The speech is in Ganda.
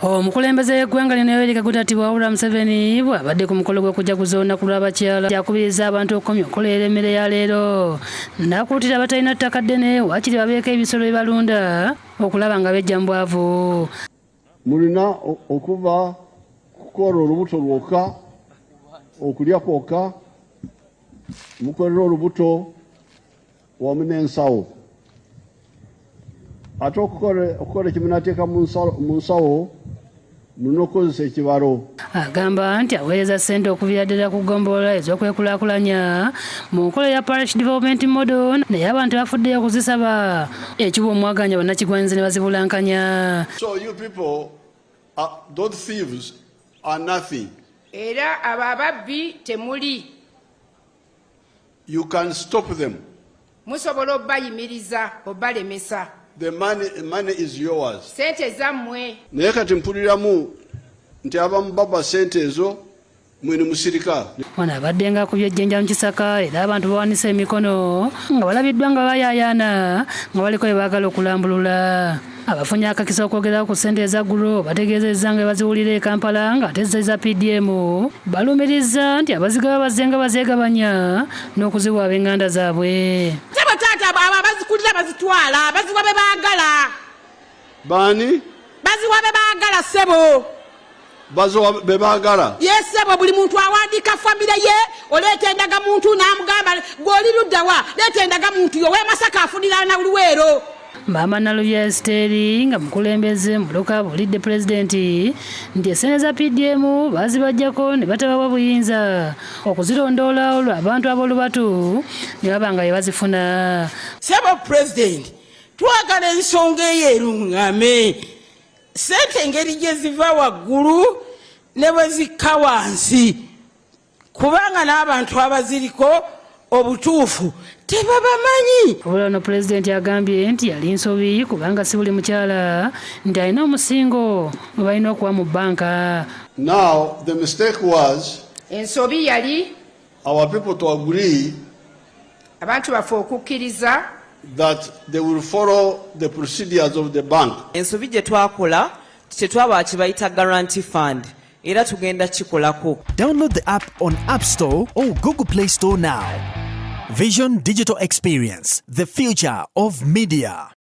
Omukulembeze w'eggwanga lino Yoweri Kaguta Tiwawula Museveni bw'abadde ku mukolo gw'okujjaguza olunaku lw'abakyala yakubiriza abantu okukomya okukolera emmere ya leero n'akuutira abatalina ttaka ddene waakiri babeeko ebisolo bibalunda okulaba nga bejja mu bwavu. Mulina okuva kukola olubuto lwokka okulya kwokka mukolera olubuto wamu n'ensawo ate okukola ekimunateeka mu nsawo mulina okukozesa ekibalo. Agamba nti aweereza ssente okuviira ddala ku ggombolola ez'okwekulaakulanya mu nkola ya parish development model naye abantu bafuddeyo okuzisaba ekiba omwaganya bannakigwanyizi ne bazibulankanya. So you people, those thieves are nothing. Era abo ababbi temuli. You can stop them. Musobola obbayimiriza obbalemesa. The money is yours. Sente zammwe. Naye kati mpuliramu nti abamu baba sente ezo mwene musirika. Wano abadde nga akubye ejjenja mu Kisaka era abantu bawanise emikono nga balabiddwa nga bayaayaana nga baliko bye baagala okulambulula. Abafunye akakisa okwogera ku ssente ezaggulu bategeezezza nga baziwulira e Kampala nga ate za PDM balumiriza nti abaziga bazze nga bazeegabanya n'okuziwa ab'enganda zaabwe. Taata abo abazikulira bazitwala baziwa be baagala. Baani? Baziwa be baagala ssebo. Baziwa be baagala? Yes ssebo, buli muntu awandiika famire ye oleeta endaga muntu n'amugamba gw'oli ludda wa leeta endaga muntu yo Masaka afunira na Luweero. Maama Nalubya Esteri nga mukulembeze mbuloka bulidde pulezidenti nti essente za PDM bazibajjako ne batabawa buyinza okuzirondoola olwo abantu ab'olubatu ne baba nga bazifuna. Sebo pulezidenti twagala ensonga eyo eruŋŋame, ssente engeri gye ziva waggulu ne bwe zikka wansi kubanga n'abantu abaziriko obutuufu tebabamanyi. Obula no pulezidenti agambye nti yali nsobi kubanga si buli mukyala nti alina omusingo gwe balina okuwa mu bbanka. Now the mistake was ensobi yali our people to agree abantu baffe okukkiriza that they will follow the procedures of the bank. Ensobi gye twakola tetwaba kibayita guarantee fund era tugenda kikolako. Download the app on App Store or Google Play Store now. Vision Digital Experience, the future of media.